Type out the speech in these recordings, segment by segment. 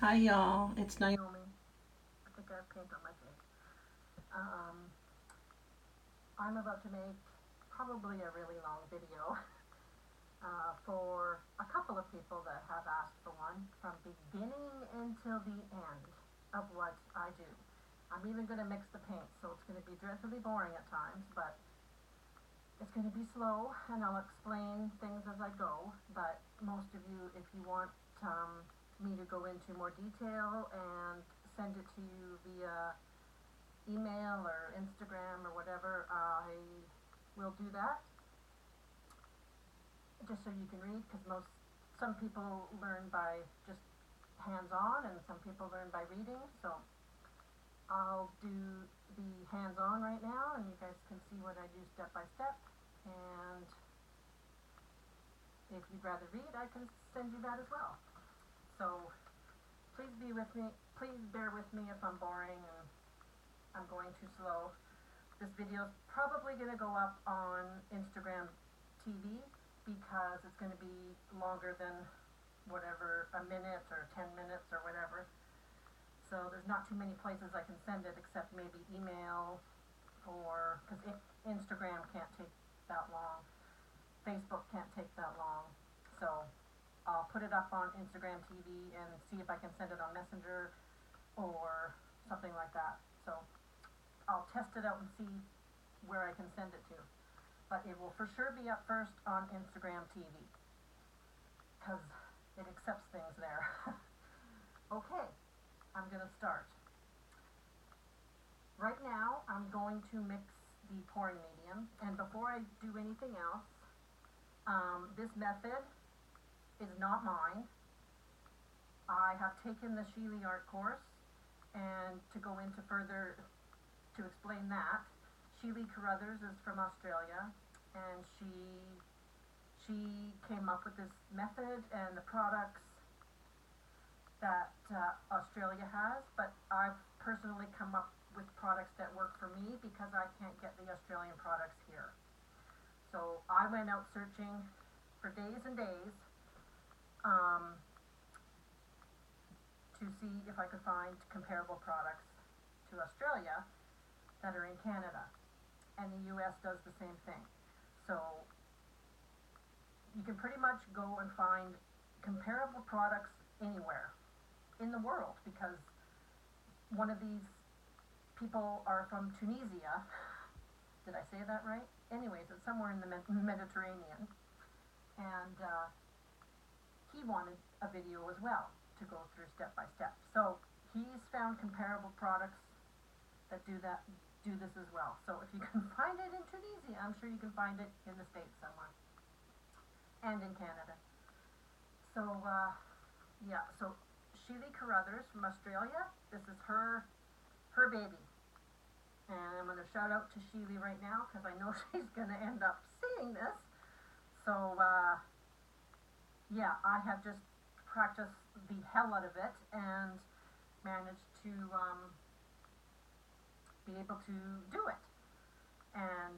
Hi y'all, it's Naomi. I think I have paint on my face. Um, I'm about to make probably a really long video for a couple of people that have asked for one from beginning until the end of what I do. I'm even going to mix the paint, so it's going to be dreadfully boring at times, but it's going to be slow and I'll explain things as I go. But most of you, if you want me to go into more detail and send it to you via email or Instagram or whatever, I will do that just so you can read, because some people learn by just hands-on and some people learn by reading. So I'll do the hands-on right now and you guys can see what I do step by step, and if you'd rather read, I can send you that as well. So please bear with me if I'm boring and I'm going too slow. This video is probably going to go up on Instagram TV because it's going to be longer than whatever, a minute or 10 minutes or whatever. So there's not too many places I can send it except maybe email, or because Instagram can't take that long, Facebook can't take that long. So I'll put it up on Instagram TV and see if I can send it on Messenger or something like that. So I'll test it out and see where I can send it to. But it will for sure be up first on Instagram TV because it accepts things there. Okay, I'm going to start. Right now I'm going to mix the pouring medium, and before I do anything else, this method is not mine. I have taken the Sheely art course, and to go into further to explain that, Sheely Carruthers is from Australia, and she came up with this method and the products that Australia has, but I've personally come up with products that work for me because I can't get the Australian products here. So I went out searching for days and days to see if I could find comparable products to Australia that are in Canada, and the US does the same thing. So you can pretty much go and find comparable products anywhere in the world, because one of these people are from Tunisia. Did I say that right? Anyways, it's somewhere in the Mediterranean, and he wanted a video as well to go through step by step. So he's found comparable products that do this as well. So if you can find it in Tunisia, I'm sure you can find it in the States somewhere, and in Canada. So yeah, so Sheely Carruthers from Australia, this is her baby. And I'm going to shout out to Sheely right now because I know she's going to end up seeing this. So yeah, I have just practiced the hell out of it and managed to be able to do it. And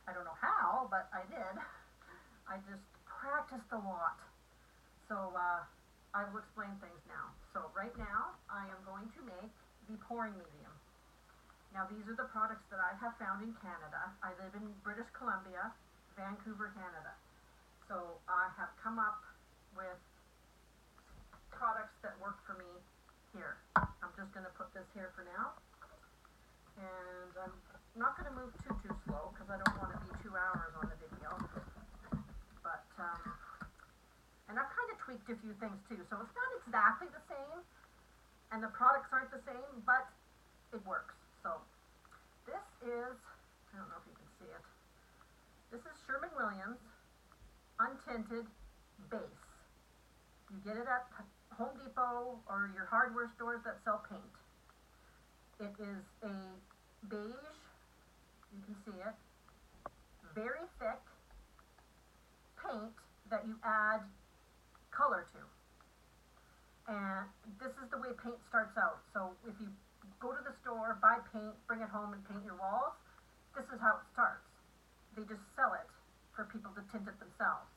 I don't know how, but I did. I just practiced a lot. So I will explain things now. So right now I am going to make the pouring medium. Now these are the products that I have found in Canada. I live in British Columbia, Vancouver, Canada. So I have come up with products that work for me here. I'm just going to put this here for now. And I'm not going to move too slow because I don't want to be 2 hours on the video. But, and I've kind of tweaked a few things too. So it's not exactly the same, and the products aren't the same, but it works. So this is, I don't know if you can see it, this is Sherwin-Williams untinted base. You get it at Home Depot or your hardware stores that sell paint. It is a beige, you can see it, very thick paint that you add color to. And this is the way paint starts out. So if you go to the store, buy paint, bring it home and paint your walls, this is how it starts. They just sell it for people to tint it themselves.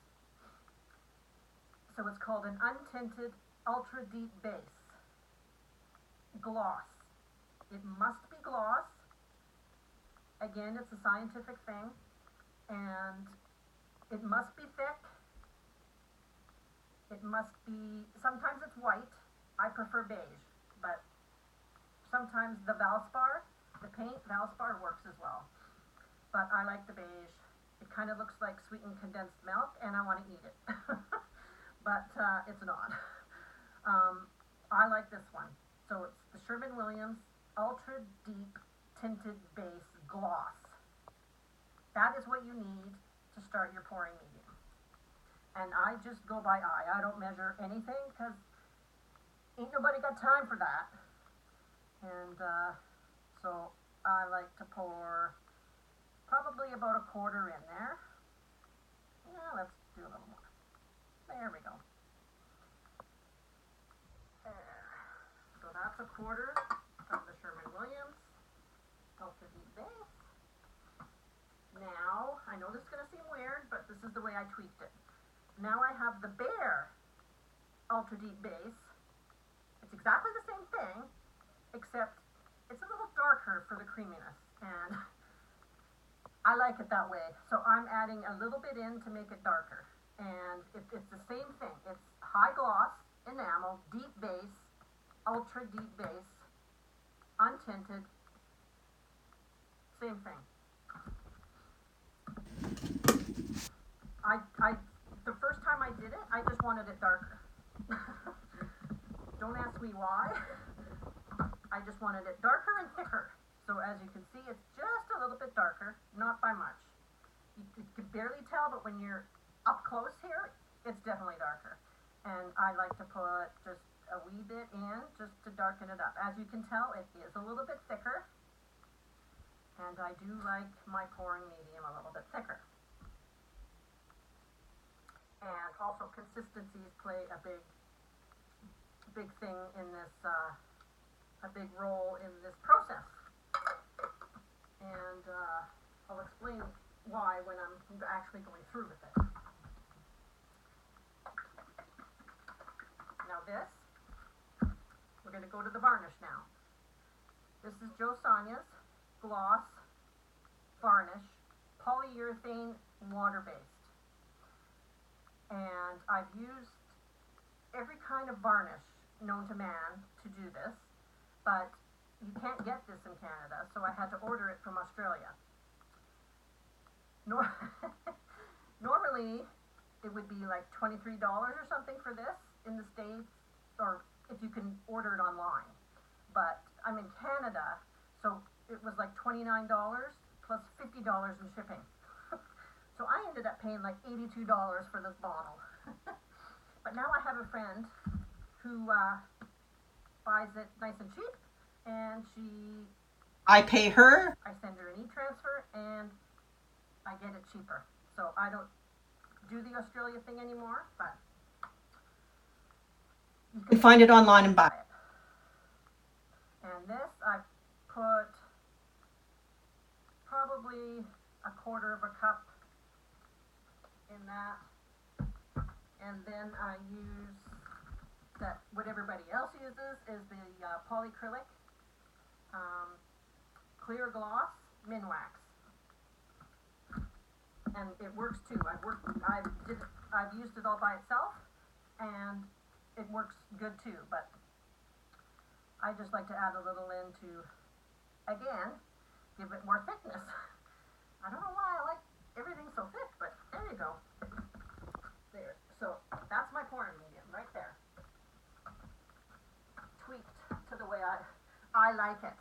So it's called an untinted ultra deep base. gloss. It must be gloss. Again, it's a scientific thing, and it must be thick. It must be, sometimes it's white. I prefer beige, but sometimes the Valspar, the paint Valspar works as well. But I like the beige. It kind of looks like sweetened condensed milk, and I want to eat it. But it's not. I like this one. So it's the Sherwin-Williams Ultra Deep Tinted Base Gloss. That is what you need to start your pouring medium. And I just go by eye. I don't measure anything because ain't nobody got time for that. And so I like to pour probably about a quarter in there. Yeah, let's do a little more. There we go. There. So that's a quarter of the Sherwin-Williams Ultra Deep Base. Now, I know this is going to seem weird, but this is the way I tweaked it. Now I have the Bare Ultra Deep Base. It's exactly the same thing, except it's a little darker for the creaminess, and I like it that way. So I'm adding a little bit in to make it darker, and it's the same thing. It's high gloss, enamel, deep base, ultra deep base, untinted, same thing. The first time I did it, I just wanted it darker. Don't ask me why. I just wanted it darker and thicker. So as you can see, it's just a little bit darker, not by much. You can barely tell, but when you're up close here, it's definitely darker. And I like to put just a wee bit in just to darken it up. As you can tell, it is a little bit thicker. And I do like my pouring medium a little bit thicker. And also consistencies play a big thing in this, a big role in this process. And I'll explain why when I'm actually going through with it. Now this, we're going to go to the varnish now. This is Joe Sonia's Gloss Varnish, polyurethane water-based. And I've used every kind of varnish known to man to do this, but you can't get this in Canada, so I had to order it from Australia. Normally, it would be like $23 or something for this in the States, or if you can order it online. But I'm in Canada, so it was like $29 plus $50 in shipping. So I ended up paying like $82 for this bottle. But now I have a friend who buys it nice and cheap, and I pay her, I send her an e-transfer, and I get it cheaper. So I don't do the Australia thing anymore, but you can find it online and buy it. And this, I put probably a quarter of a cup in that, and then I use that what everybody else uses is the polyacrylic clear gloss Minwax, and it works too. I've used it all by itself, and it works good too. But I just like to add a little in to, again, give it more thickness. I don't know why I like everything so thick, but there you go. There. So that's my pouring medium right there. Tweaked to the way I like it.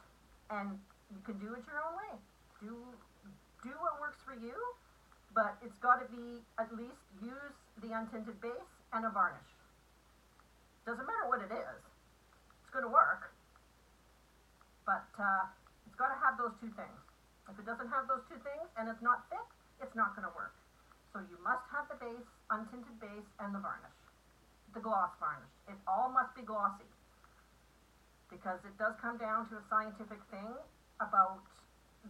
And you can do it your own way. Do what works for you, but it's got to be, at least use the untinted base and a varnish. Doesn't matter what it is. It's going to work. But it's got to have those two things. If it doesn't have those two things and it's not thick, it's not going to work. So you must have the base, untinted base, and the varnish. The gloss varnish. It all must be glossy. Because it does come down to a scientific thing about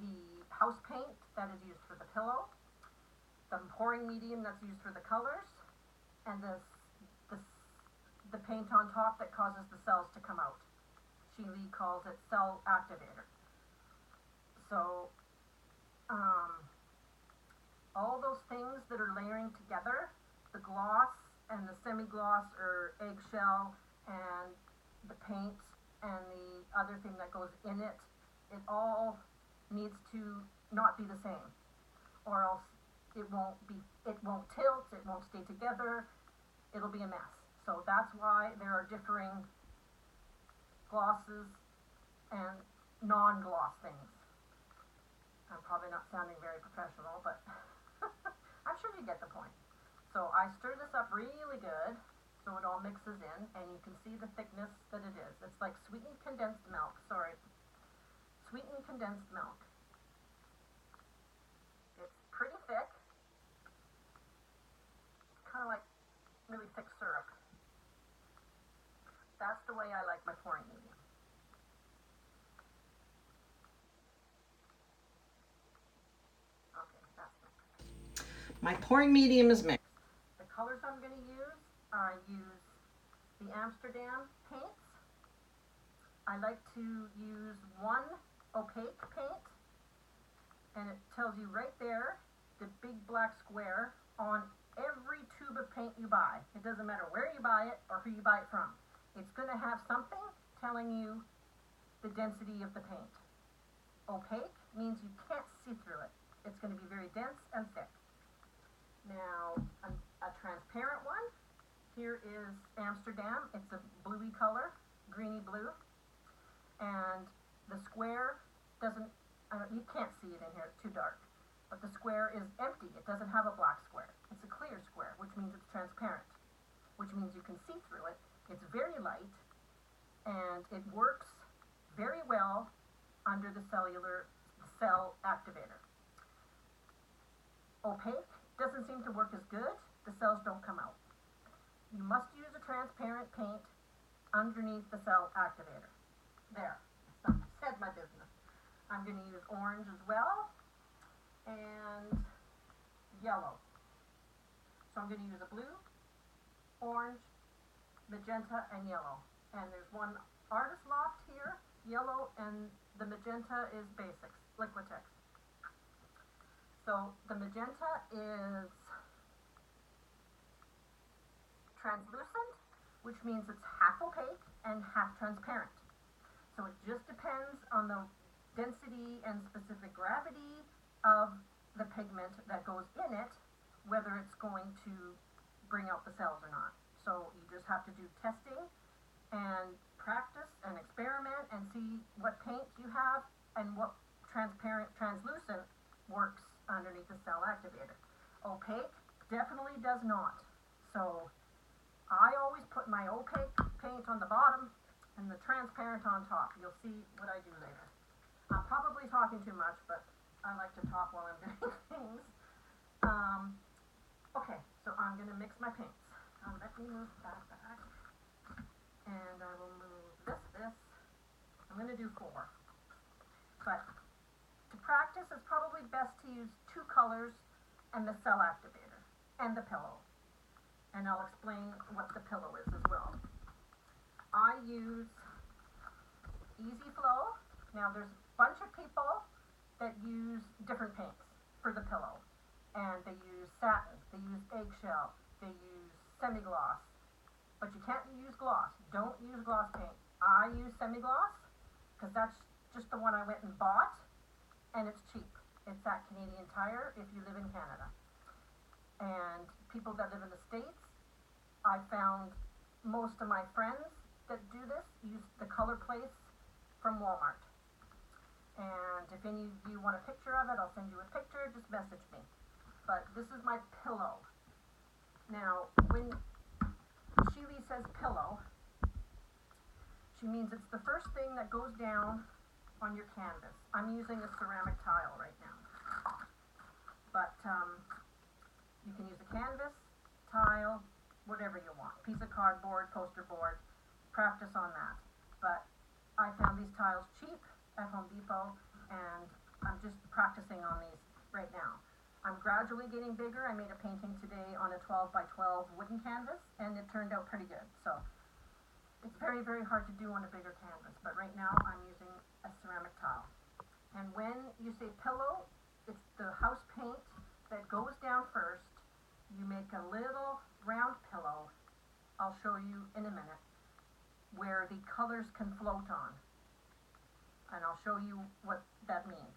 the house paint that is used for the pillow, the pouring medium that's used for the colors, and the paint on top that causes the cells to come out. Lee calls it cell activator. So all those things that are layering together, the gloss and the semi-gloss or eggshell and the paint and the other thing that goes in it, it all needs to not be the same, or else it won't tilt, it won't stay together, it'll be a mess. So that's why there are differing glosses and non-gloss things. I'm probably not sounding very professional, but I'm sure you get the point. So I stir this up really good so it all mixes in, and you can see the thickness that it is. It's like sweetened condensed milk. Sweetened condensed milk. It's pretty thick. Kind of like really thick syrup. That's the way I like my pouring medium. Okay, that's mixed. My pouring medium is mixed. The colors I'm going to use, I use the Amsterdam paints. I like to use one opaque paint, and it tells you right there, the big black square on every tube of paint you buy. It doesn't matter where you buy it or who you buy it from. It's going to have something telling you the density of the paint. Opaque means you can't see through it. It's going to be very dense and thick. Now, a transparent one. Here is Amsterdam. It's a bluey color, greeny blue. And the square doesn't, you can't see it in here, it's too dark. But the square is empty. It doesn't have a black square. It's a clear square, which means it's transparent, which means you can see through it. It's very light, and it works very well under the cell activator. Opaque doesn't seem to work as good. The cells don't come out. You must use a transparent paint underneath the cell activator. There, said my business. I'm going to use orange as well, and yellow. So I'm going to use a blue, orange, magenta, and yellow. And there's one artist loft here, yellow, and the magenta is basics, Liquitex. So the magenta is translucent, which means it's half opaque and half transparent. So it just depends on the density and specific gravity of the pigment that goes in it, whether it's going to bring out the cells or not. So you just have to do testing and practice and experiment and see what paint you have and what translucent works underneath the cell activator. Opaque definitely does not. So I always put my opaque paint on the bottom and the transparent on top. You'll see what I do later. I'm probably talking too much, but I like to talk while I'm doing things. Okay, so I'm going to mix my paints. Let me move that back. And I will move this. I'm going to do 4. But to practice, it's probably best to use 2 colors and the cell activator and the pillow. And I'll explain what the pillow is as well. I use Easy Flow. Now there's a bunch of people that use different paints for the pillow. And they use satin, they use eggshell, they use semi-gloss. But you can't use gloss. Don't use gloss paint. I use semi-gloss because that's just the one I went and bought, and it's cheap. It's at Canadian Tire if you live in Canada. And people that live in the States, I found most of my friends that do this use the Color Place from Walmart. And if any of you want a picture of it, I'll send you a picture. Just message me. But this is my pillow. Now, when Sheely says pillow, she means it's the first thing that goes down on your canvas. I'm using a ceramic tile right now. But you can use a canvas, tile, whatever you want. Piece of cardboard, poster board. Practice on that. But I found these tiles cheap at Home Depot, and I'm just practicing on these right now. I'm gradually getting bigger. I made a painting today on a 12 by 12 wooden canvas, and it turned out pretty good. So It's very, very hard to do on a bigger canvas, but right now I'm using a ceramic tile. And when you say pillow, it's the house paint that goes down first. You make a little round pillow, I'll show you in a minute, where the colors can float on. And I'll show you what that means.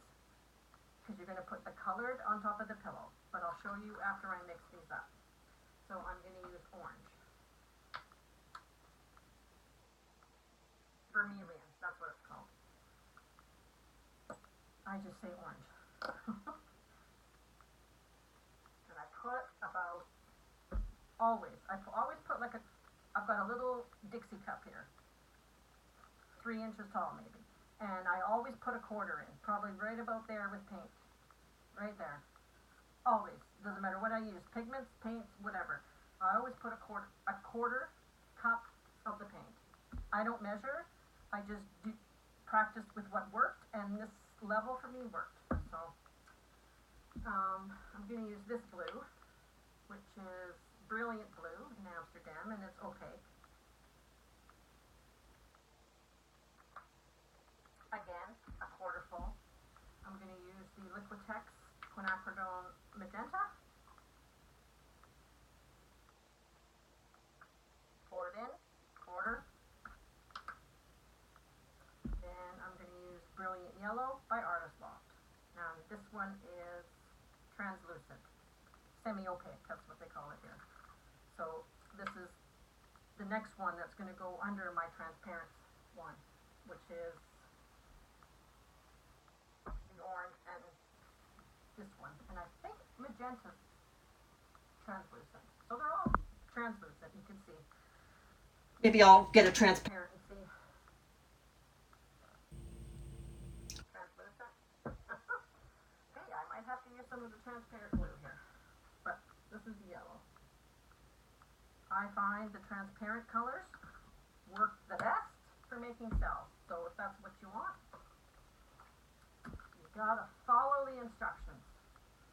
Because you're going to put the colored on top of the pillow. But I'll show you after I mix these up. So I'm going to use orange. Vermilion, that's what it's called. I just say orange. And I put about, I always put like I've got a little Dixie cup here. 3 inches tall maybe. And I always put a quarter in, probably right about there with paint. Right there. Always. Doesn't matter what I use, pigments, paints, whatever. I always put a quarter cup of the paint. I don't measure, I just practice with what worked, and this level for me worked. So I'm going to use this blue, which is Brilliant Blue in Amsterdam, and it's opaque. Again, a quarter full. I'm going to use the Liquitex Quinacridone Magenta. Pour it in, quarter. Then I'm going to use Brilliant Yellow by Artist Loft. Now this one is translucent, semi-opaque, that's what they call it here. So this is the next one that's going to go under my transparent one, which is the orange and this one. And I think magenta's translucent. So they're all translucent, you can see. Maybe I'll get a transparent. And see. Translucent. Okay, I might have to use some of the transparent blue here. But this is the yellow. I find the transparent colors work the best for making cells. So if that's what you want, you gotta follow the instructions.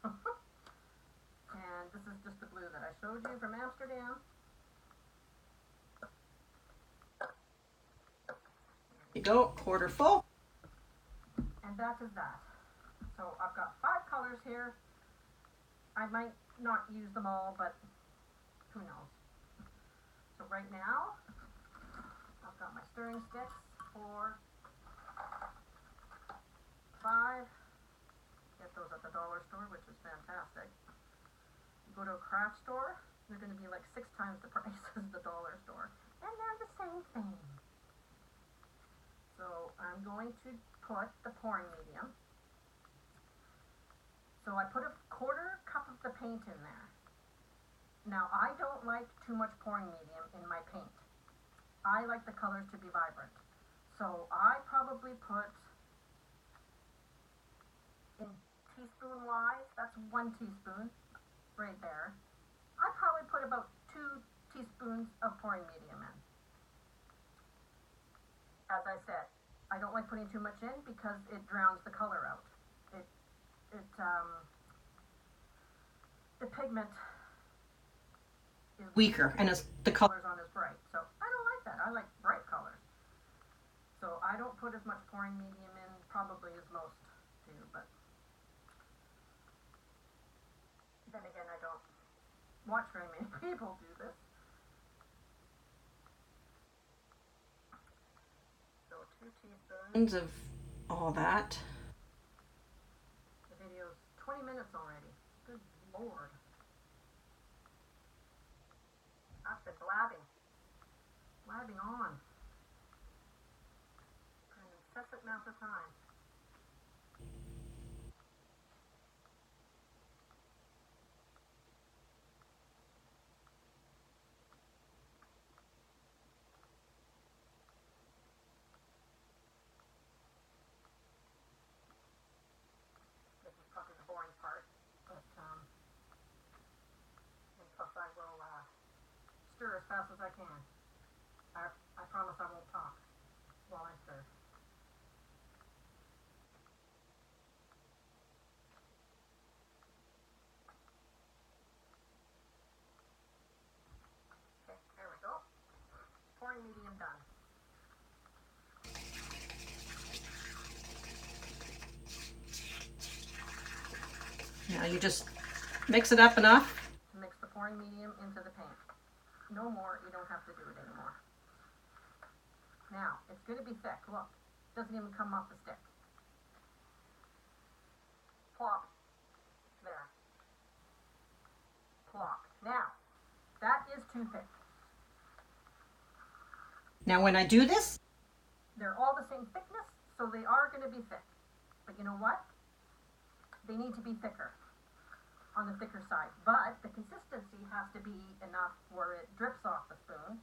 And this is just the blue that I showed you from Amsterdam. There you go, quarter full. And that is that. So I've got 5 colors here. I might not use them all, but who knows. So right now, I've got my stirring sticks, 4, 5. Get those at the dollar store, which is fantastic. You go to a craft store, they're going to be like 6 times the price as the dollar store. And they're the same thing. So I'm going to put the pouring medium. So I put a quarter cup of the paint in there. Now I don't like too much pouring medium in my paint. I like the colors to be vibrant. So I probably put, in teaspoon wise, that's 1 teaspoon right there. I probably put about 2 teaspoons of pouring medium in. As I said, I don't like putting too much in because it drowns the color out. The pigment is Weaker, and it's the color. colors aren't as bright. So I don't like that. I like bright colors. So I don't put as much pouring medium in probably as most do, but then again I don't watch very many people do this. So 2 teaspoons. Of all that. The video's 20 minutes already. Good Lord. I've been blabbing. Blabbing on. For an incessant amount of time. This is probably the boring part, but and plus I will stir as fast as I can. I promise I won't talk while I stir. Okay, there we go. Pouring medium done. you just mix it up enough. To mix the pouring medium into the paint. No more, you don't have to do it anymore. Now, it's going to be thick. Look, it doesn't even come off the stick. Plop. There. Plop. Now, that is too thick. Now when I do this, they're all the same thickness, so they are going to be thick. But you know what? They need to be thicker, on the thicker side. But the consistency has to be enough where it drips off the spoon.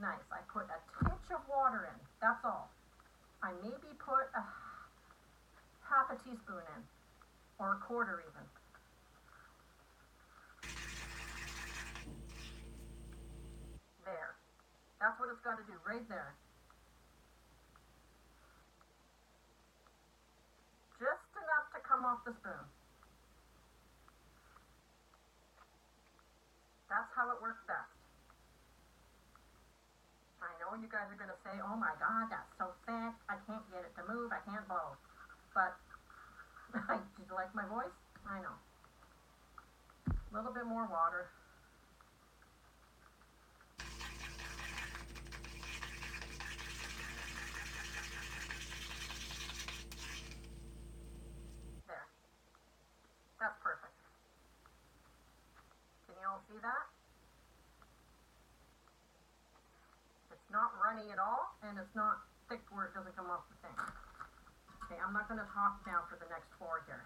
Nice. I put a tinge of water in. That's all. I maybe put a half a teaspoon in, or a quarter even. There. That's what it's got to do, right there. Just enough to come off the spoon. That's how it works best. I know you guys are going to say, oh my God, that's so thick. I can't get it to move. I can't blow. But, did you like my voice? I know. A little bit more water. There. That's perfect. Can you all see that? It's not runny at all, and it's not thick where it doesn't come off the thing. Okay, I'm not going to talk now for the next 4 here.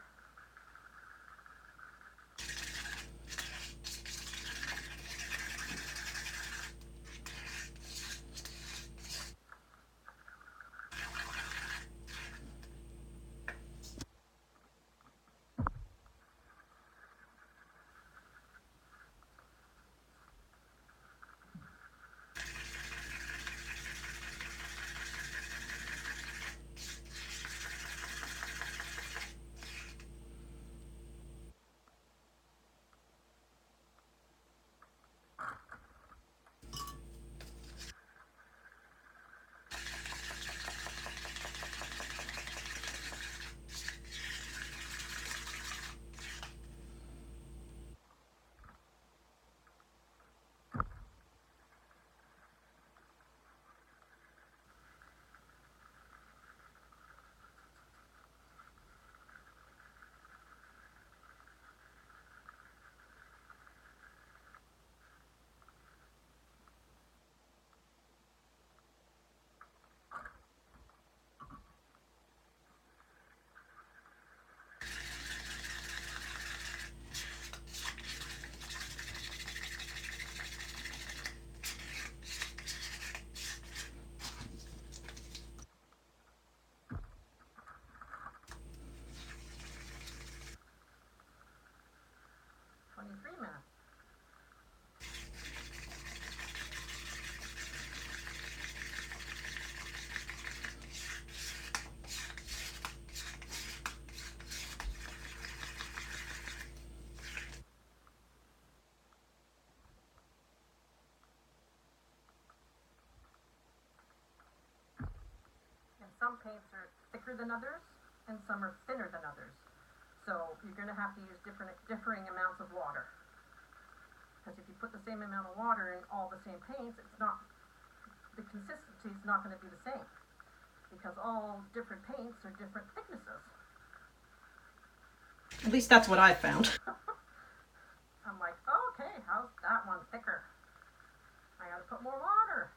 Some paints are thicker than others, and some are thinner than others. So you're going to have to use differing amounts of water. Because if you put the same amount of water in all the same paints, the consistency is not going to be the same. Because all different paints are different thicknesses. at least that's what I found. I'm like, okay, how's that one thicker? I got to put more water.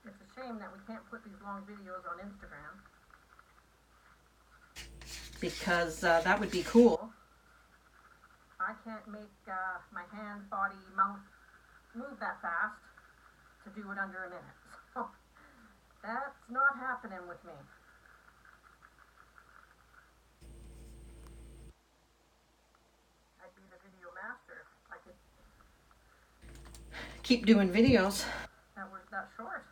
It's a shame that we can't put these long videos on Instagram. Because that would be cool. I can't make my hand, body, mouth move that fast to do it under a minute. So that's not happening with me. keep doing videos. that were that short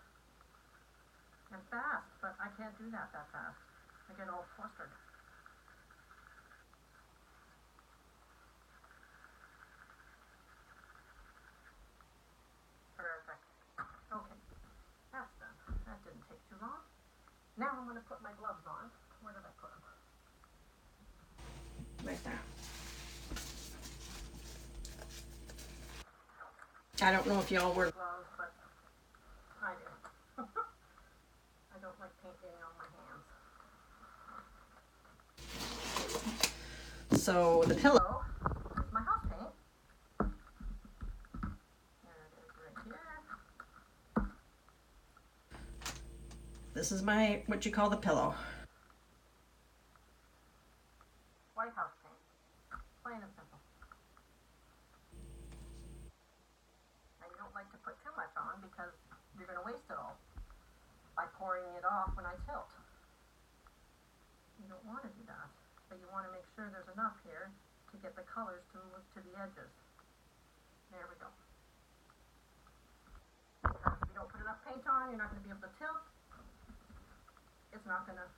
and fast, but I can't do that fast. I get all flustered. Perfect. Okay, that's done. That didn't take too long. Now I'm going to put my gloves on. Where did I put them? Right there. I don't know if y'all wear gloves, but I do. I don't like paint getting on my hands. So the pillow. Is my house paint. There it is right here. This is my, what you call the pillow. White house paint. Plain and simple. Now you don't like to put too much on because you're going to waste it all by pouring it off when I tilt. You don't want to do that, but you want to make sure there's enough here to get the colors to move to the edges. There we go. Because if you don't put enough paint on, you're not going to be able to tilt. It's not going to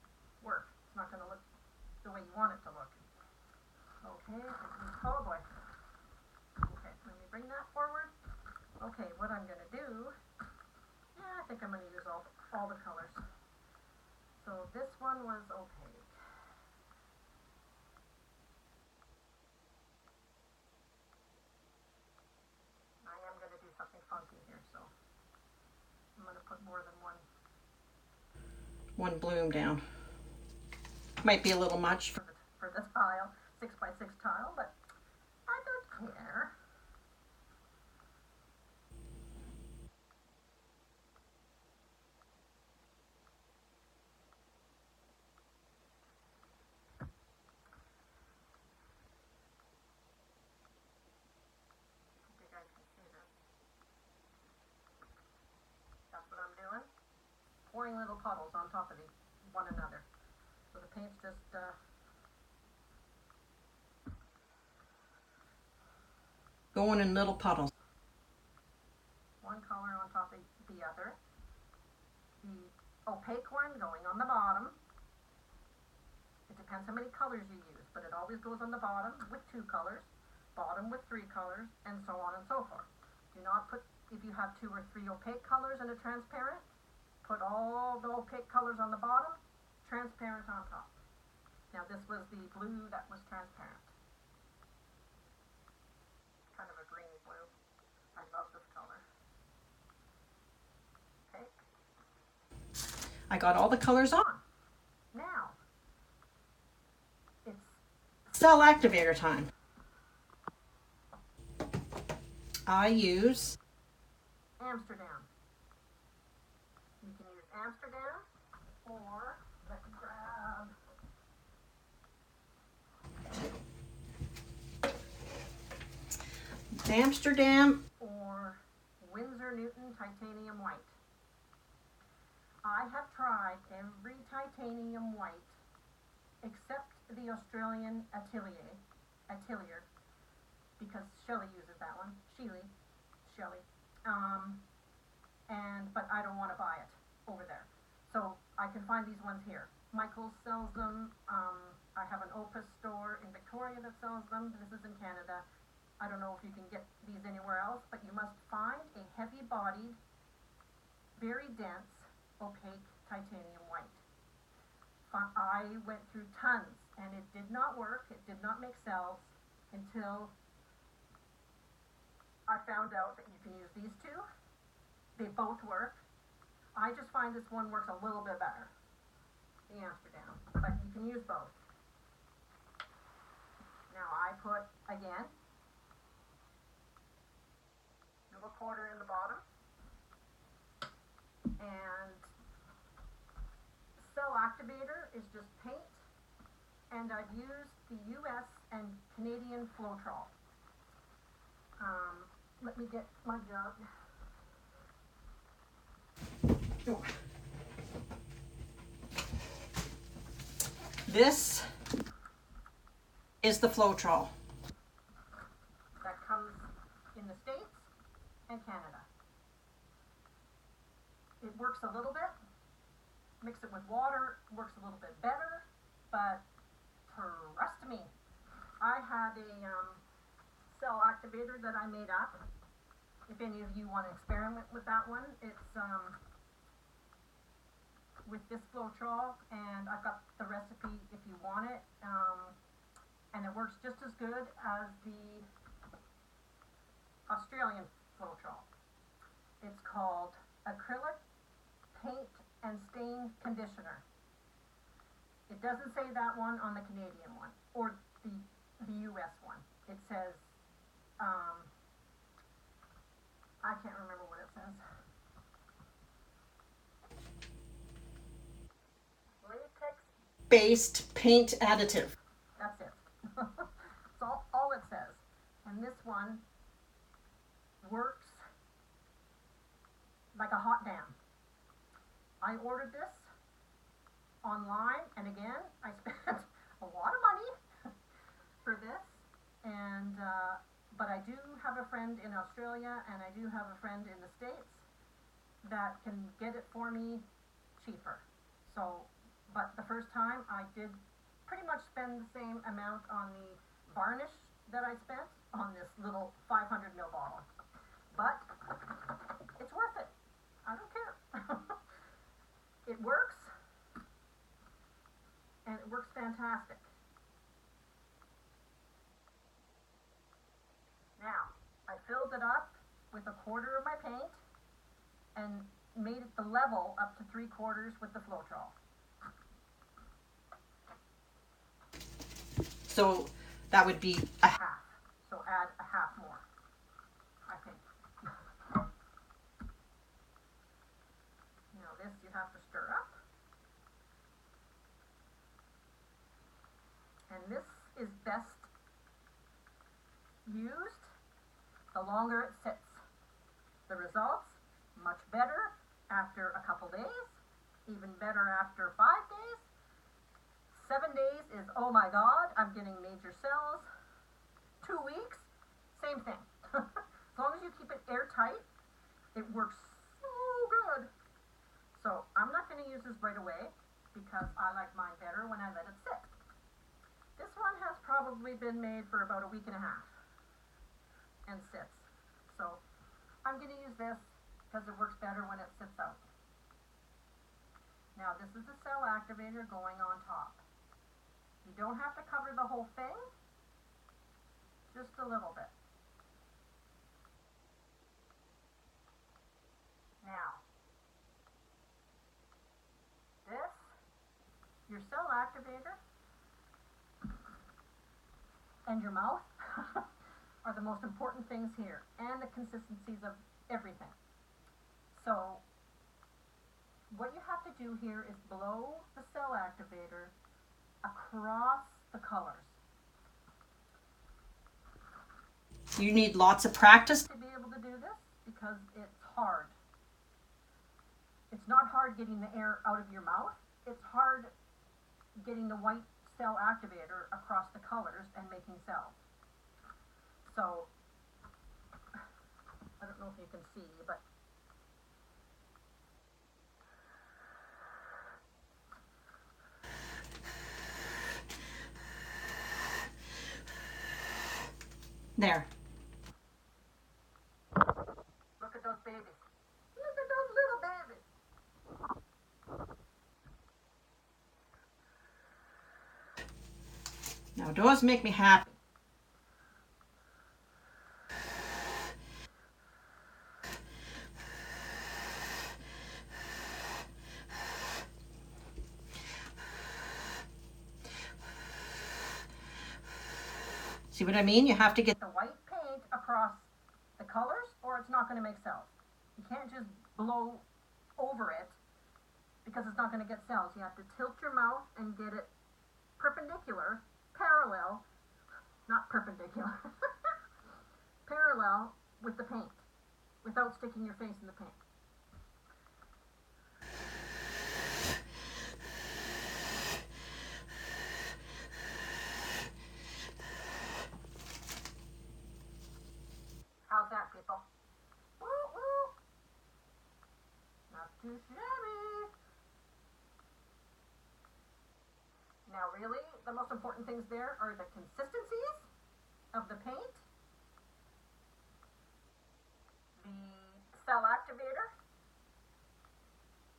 work. It's not going to look the way you want it to look. Okay, oh boy. Okay, let me bring that forward. Okay, what I'm going to do, I think I'm going to use all the colors. So this one was opaque. I am going to do something funky here, so I'm going to put more than One bloom down. Might be a little much for this tile, 6x6 tile, but I don't care. I think I can see this. That's what I'm doing. Pouring little puddles on top of one another. So the paint's just going in little puddles. one color on top of the other. The opaque one going on the bottom. It depends how many colors you use, but it always goes on the bottom with 2 colors, bottom with 3 colors, and so on and so forth. Do not put, if you have 2 or 3 opaque colors in a transparent, put all the opaque colors on the bottom, transparent on top. Now this was the blue that was transparent. Kind of a greeny blue. I love this color. Okay. I got all the colors on. Now, it's Cell activator time. I use Amsterdam. You can use Amsterdam or let me grab Amsterdam or Winsor Newton titanium white. I have tried every titanium white except the Australian Atelier, because Shelley uses that one. Shelley. But I don't want to buy it over there. So I can find these ones here. Michaels sells them. I have an Opus store in Victoria that sells them. This is in Canada. I don't know if you can get these anywhere else, but you must find a heavy-bodied, very dense, opaque titanium white. I went through tons, and it did not work. It did not make cells until I found out that you can use these two. They both work. I just find this one works a little bit better, the Amsterdam, but you can use both. Now I put, again, little quarter in the bottom, and cell activator is just paint, and I've used the US and Canadian Floetrol. Let me get my jug. This is the Floetrol. That comes in the States and Canada. It works a little bit. Mix it with water, works a little bit better, but trust me, I had a cell activator that I made up. If any of you want to experiment with that one, it's with this Floetrol, and I've got the recipe if you want it, and it works just as good as the Australian Floetrol. It's called Acrylic Paint and Stain Conditioner. It doesn't say that one on the Canadian one, or the US one. It says, I can't remember what it says. Latex Based paint additive. That's it. That's all it says. And this one works like a hot damn. I ordered this online, and again, I spent a lot of money for this, and but I do have a friend in Australia, and I do have a friend in the States that can get it for me cheaper. So, but the first time I did pretty much spend the same amount on the varnish that I spent on this little 500 ml bottle. But it's worth it. I don't care. It works, and it works fantastic. Now, I filled it up with a quarter of my paint and made it the level up to 3/4 with the Floetrol. So that would be a Half. So add a half more, I think. Now this you have to stir up. And this is best used the longer it sits. The results, much better after a couple days, even better after 5 days. 7 days is, oh my God, I'm getting major cells. 2 weeks, same thing. As long as you keep it airtight, it works so good. So I'm not going to use this right away because I like mine better when I let it sit. This one has probably been made for about a week and a half and sits. So I'm going to use this because it works better when it sits out. Now this is the cell activator going on top. You don't have to cover the whole thing, just a little bit. Now, this, your cell activator, and your mouth are the most important things here, and the consistencies of everything. So, what you have to do here is blow the cell activator across the colors. You need lots of practice to be able to do this because it's hard. It's not hard getting the air out of your mouth. It's hard getting the white cell activator across the colors and making cells. So, I don't know if you can see, but there. look at those babies. Look at those little babies. Now those make me happy. See what I mean? You have to get The white paint across the colors or it's not going to make cells. You can't just blow over it because it's not going to get cells. You have to tilt your mouth and get it perpendicular, parallel, not perpendicular, parallel with the paint without sticking your face in the paint. How's that, people? Woo! too shabby. Now really, the most important things there are the consistencies of the paint, the cell activator,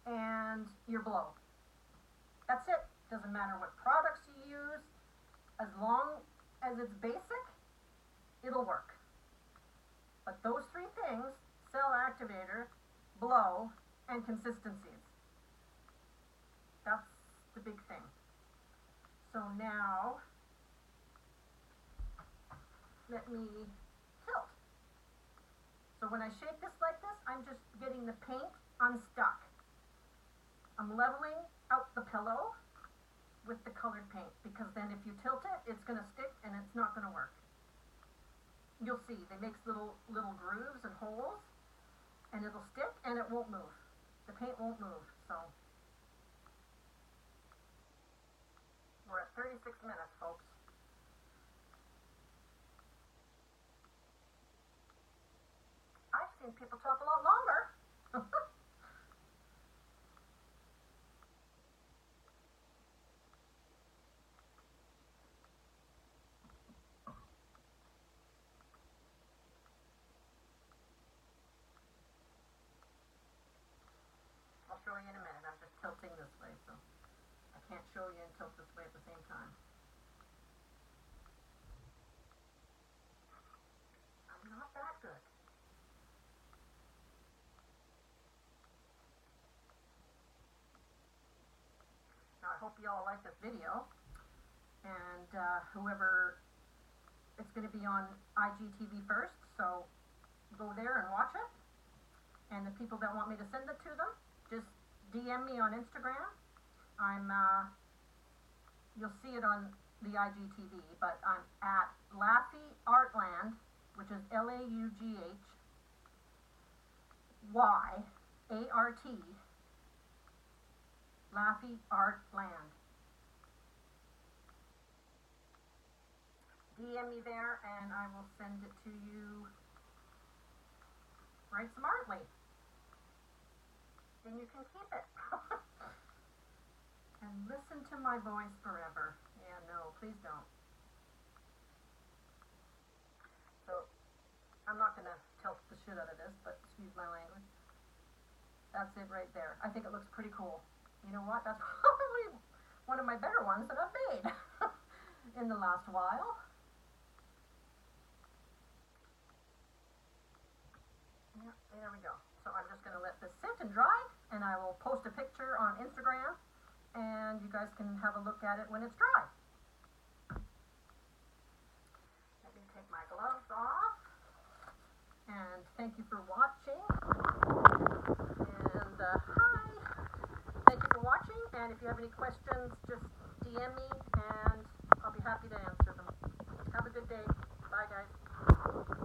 and your blow. That's it. Doesn't matter what products you use, as long as it's basic, it'll work. But those three things, cell activator, blow, and consistencies, that's the big thing. So now, let me tilt. So when I shake this like this, I'm just getting the paint unstuck. I'm leveling out the pillow with the colored paint, because then if you tilt it, it's going to stick and it's not going to work. You'll see, they make little grooves and holes, and it'll stick and it won't move. The paint won't move. So we're at 36 minutes, folks. I've seen people talk a lot longer. I'll show you in a minute. I'm just tilting this way, so I can't show you and tilt this way at the same time. I'm not that good. Now I hope you all like this video, and whoever, it's going to be on IGTV first, so go there and watch it. And the people that want me to send it to them, just DM me on Instagram. You'll see it on the IGTV, but I'm at Laffy Artland, which is LAUGHYART, Laffy Artland. DM me there and I will send it to you right smartly. Then you can keep it. And listen to my voice forever. Yeah, no, please don't. So, I'm not going to tilt the shit out of this, but excuse my language. That's it right there. I think it looks pretty cool. You know what? That's probably one of my better ones that I've made in the last while. Yeah, there we go. So I'm just going to let this sit and dry, and I will post a picture on Instagram, and you guys can have a look at it when it's dry. Let me take my gloves off, and thank you for watching, and hi, thank you for watching, and if you have any questions, just DM me, and I'll be happy to answer them. Have a good day. Bye, guys.